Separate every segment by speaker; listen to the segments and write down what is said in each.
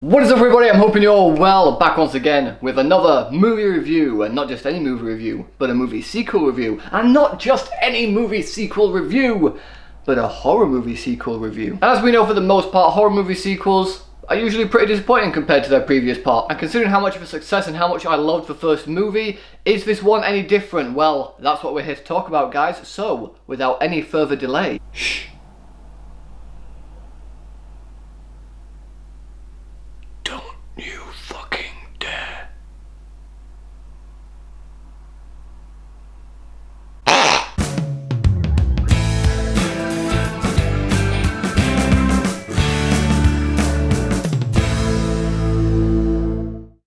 Speaker 1: What is up everybody, I'm hoping you're all well, back once again with another movie review, and not just any movie review, but a movie sequel review, and not just any movie sequel review, but a horror movie sequel review. As we know, for the most part, horror movie sequels are usually pretty disappointing compared to their previous part, and considering how much of a success and how much I loved the first movie, is this one any different? Well, that's what we're here to talk about, guys, so without any further delay, shh. You fucking dare.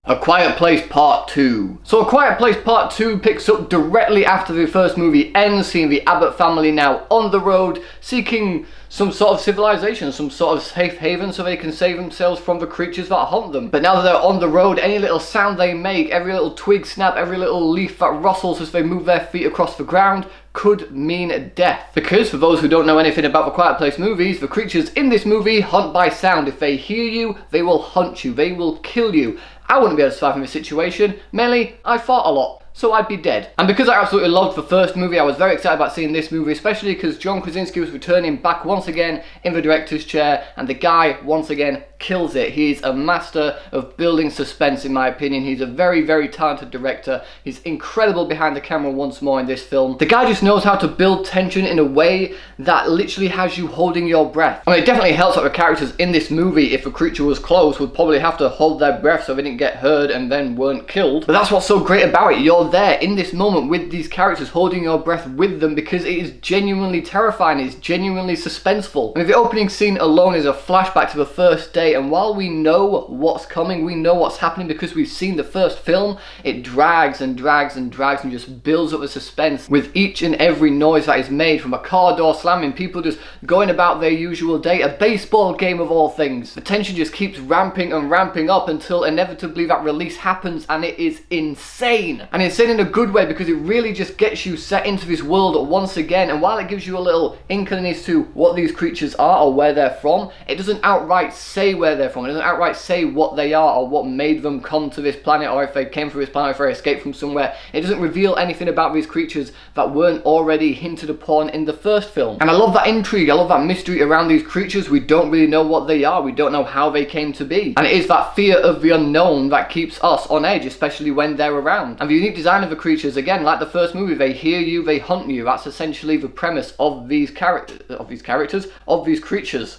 Speaker 1: A Quiet Place Part 2. So A Quiet Place Part 2 picks up directly after the first movie ends, seeing the Abbott family now on the road, seeking some sort of civilization, some sort of safe haven so they can save themselves from the creatures that haunt them. But now that they're on the road, any little sound they make, every little twig snap, every little leaf that rustles as they move their feet across the ground, could mean death. Because, for those who don't know anything about the Quiet Place movies, the creatures in this movie hunt by sound. If they hear you, they will hunt you, they will kill you. I wouldn't be able to survive in this situation, mainly I fought a lot, so I'd be dead. And because I absolutely loved the first movie, I was very excited about seeing this movie, especially because John Krasinski was returning back once again in the director's chair, and the guy, once again, kills it. He's a master of building suspense, in my opinion. He's a very, very talented director. He's incredible behind the camera once more in this film. The guy just knows how to build tension in a way that literally has you holding your breath. I mean, it definitely helps that the characters in this movie, if a creature was close, would probably have to hold their breath so they didn't get hurt and then weren't killed. But that's what's so great about it. You're there in this moment with these characters, holding your breath with them, because it is genuinely terrifying. It's genuinely suspenseful. I mean, the opening scene alone is a flashback to the first day, and while we know what's coming, we know what's happening because we've seen the first film, it drags and drags and drags and just builds up the suspense with each and every noise that is made, from a car door slamming, people just going about their usual day, a baseball game of all things. The tension just keeps ramping and ramping up until inevitably that release happens, and it is insane. And insane in a good way, because it really just gets you set into this world once again, and while it gives you a little inkling as to what these creatures are or where they're from, it doesn't outright say where they're from. It doesn't outright say what they are or what made them come to this planet, or if they came from this planet, or if they escaped from somewhere. It doesn't reveal anything about these creatures that weren't already hinted upon in the first film. And I love that intrigue, I love that mystery around these creatures. We don't really know what they are, we don't know how they came to be. And it is that fear of the unknown that keeps us on edge, especially when they're around. And the unique design of the creatures, again, like the first movie, they hear you, they hunt you. That's essentially the premise of these creatures.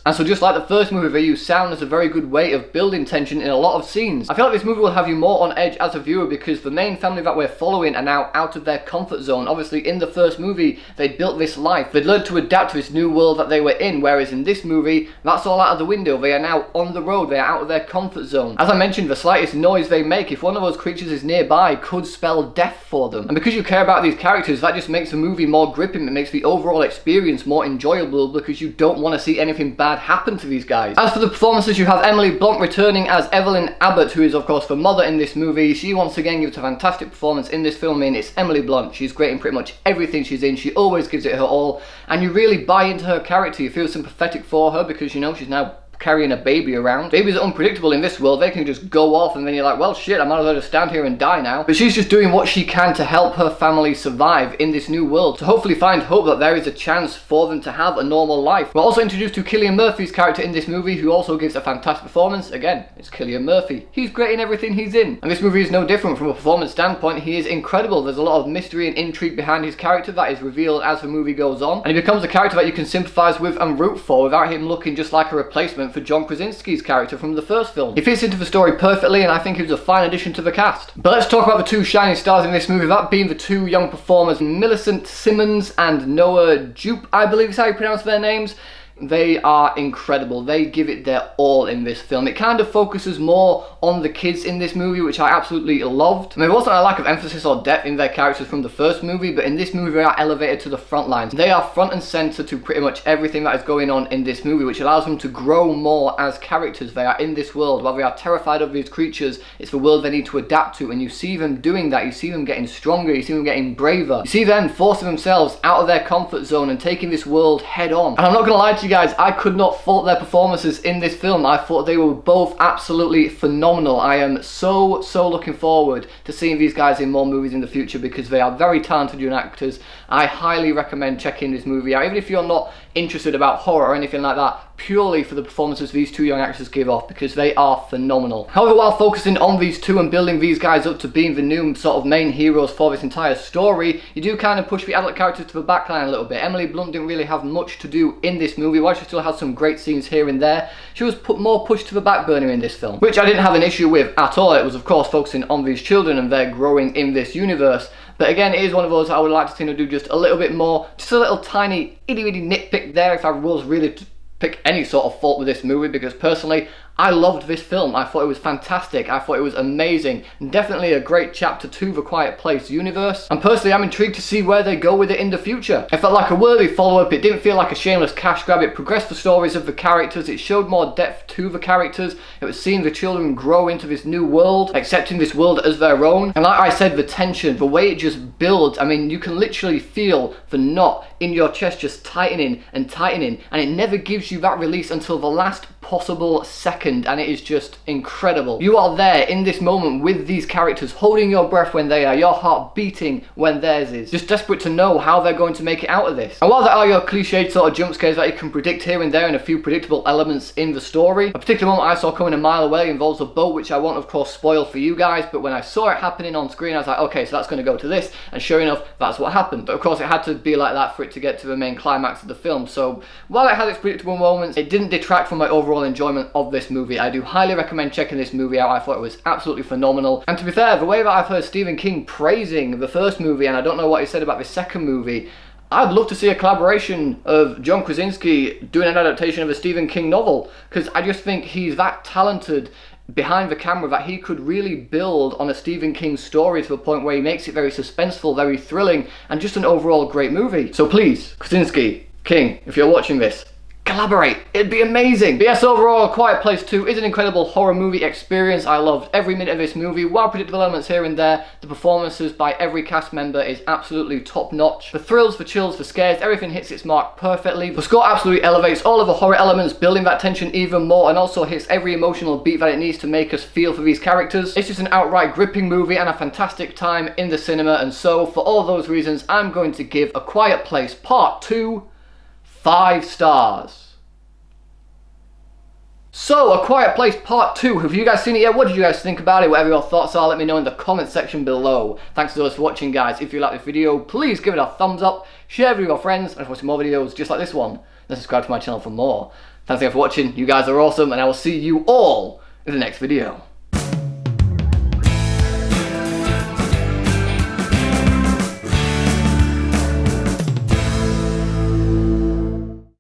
Speaker 1: And so just like the first movie, they use sound as a very good way of building tension in a lot of scenes. I feel like this movie will have you more on edge as a viewer, because the main family that we're following are now out of their comfort zone. Obviously, in the first movie, they built this life. They'd learned to adapt to this new world that they were in, whereas in this movie, that's all out of the window. They are now on the road. They are out of their comfort zone. As I mentioned, the slightest noise they make, if one of those creatures is nearby, could spell death for them. And because you care about these characters, that just makes the movie more gripping. It makes the overall experience more enjoyable, because you don't want to see anything bad happen to these guys. As for the performances, you have Emily Blunt returning as Evelyn Abbott, who is of course the mother in this movie. She once again gives a fantastic performance in this film. And it's Emily Blunt. She's great in pretty much everything she's in. She always gives it her all, and you really buy into her character. You feel sympathetic for her, because you know she's now carrying a baby around. Babies are unpredictable in this world. They can just go off, and then you're like, well shit, I might as well just stand here and die now. But she's just doing what she can to help her family survive in this new world, to hopefully find hope that there is a chance for them to have a normal life. We're also introduced to Cillian Murphy's character in this movie, who also gives a fantastic performance. Again, it's Cillian Murphy. He's great in everything he's in. And this movie is no different from a performance standpoint. He is incredible. There's a lot of mystery and intrigue behind his character that is revealed as the movie goes on. And he becomes a character that you can sympathise with and root for, without him looking just like a replacement for John Krasinski character from the first film. He fits into the story perfectly, and I think he was a fine addition to the cast. But let's talk about the two shining stars in this movie, that being the two young performers, Millicent Simmons and Noah Jupe, I believe is how you pronounce their names. They are incredible. They give it their all in this film. It kind of focuses more on the kids in this movie, which I absolutely loved. I mean, there wasn't a lack of emphasis or depth in their characters from the first movie, but in this movie they are elevated to the front lines. They are front and center to pretty much everything that is going on in this movie, which allows them to grow more as characters. They are in this world. While they are terrified of these creatures, it's the world they need to adapt to, and you see them doing that. You see them getting stronger. You see them getting braver. You see them forcing themselves out of their comfort zone and taking this world head on. And I'm not gonna lie to to you guys, I could not fault their performances in this film. I thought they were both absolutely phenomenal. I am so looking forward to seeing these guys in more movies in the future because they are very talented young actors. I highly recommend checking this movie out, even if you're not interested about horror or anything like that, purely for the performances these two young actors give off, because they are phenomenal. However, while focusing on these two and building these guys up to being the new sort of main heroes for this entire story, you do kind of push the adult characters to the backline a little bit. Emily Blunt didn't really have much to do in this movie. While she still had some great scenes here and there, she was more pushed to the back burner in this film, which I didn't have an issue with at all. It was of course focusing on these children and their growing in this universe. But again, it is one of those I would like to see them do just a little bit more, just a little tiny itty bitty nitpick there if I was really to pick any sort of fault with this movie, because personally I loved this film. I thought it was fantastic. I thought it was amazing. And definitely a great chapter to the Quiet Place universe. And personally, I'm intrigued to see where they go with it in the future. It felt like a worthy follow-up. It didn't feel like a shameless cash grab. It progressed the stories of the characters. It showed more depth to the characters. It was seeing the children grow into this new world, accepting this world as their own. And like I said, the tension, the way it just builds, I mean, you can literally feel the knot in your chest just tightening and tightening, and it never gives you that release until the last possible second, and it is just incredible. You are there in this moment with these characters, holding your breath when they are, your heart beating when theirs is, just desperate to know how they're going to make it out of this. And while there are your cliched sort of jump scares that you can predict here and there and a few predictable elements in the story, a particular moment I saw coming a mile away involves a boat, which I won't of course spoil for you guys, but when I saw it happening on screen I was like, okay, so that's going to go to this, and sure enough that's what happened. But of course it had to be like that for it to get to the main climax of the film. So while it had its predictable moments, it didn't detract from my overall enjoyment of this movie. I do highly recommend checking this movie out. I thought it was absolutely phenomenal. And to be fair, the way that I've heard Stephen King praising the first movie, and I don't know what he said about the second movie, I'd love to see a collaboration of John Krasinski doing an adaptation of a Stephen King novel, because I just think he's that talented behind the camera that he could really build on a Stephen King story to the point where he makes it very suspenseful, very thrilling, and just an overall great movie. So please, Krasinski, King, if you're watching this, collaborate. It'd be amazing. But yes, overall, Quiet Place 2 is an incredible horror movie experience. I loved every minute of this movie. While predictable elements here and there, the performances by every cast member is absolutely top notch. The thrills, the chills, the scares, everything hits its mark perfectly. The score absolutely elevates all of the horror elements, building that tension even more, and also hits every emotional beat that it needs to make us feel for these characters. It's just an outright gripping movie and a fantastic time in the cinema, and so for all those reasons, I'm going to give A Quiet Place Part 2 5 stars. So, A Quiet Place Part 2, have you guys seen it yet? What did you guys think about it? Whatever your thoughts are, let me know in the comment section below. Thanks to those for watching, guys. If you like this video, please give it a thumbs up, share it with your friends, and if you want some more videos just like this one, then subscribe to my channel for more. Thanks again for watching. You guys are awesome, and I will see you all in the next video.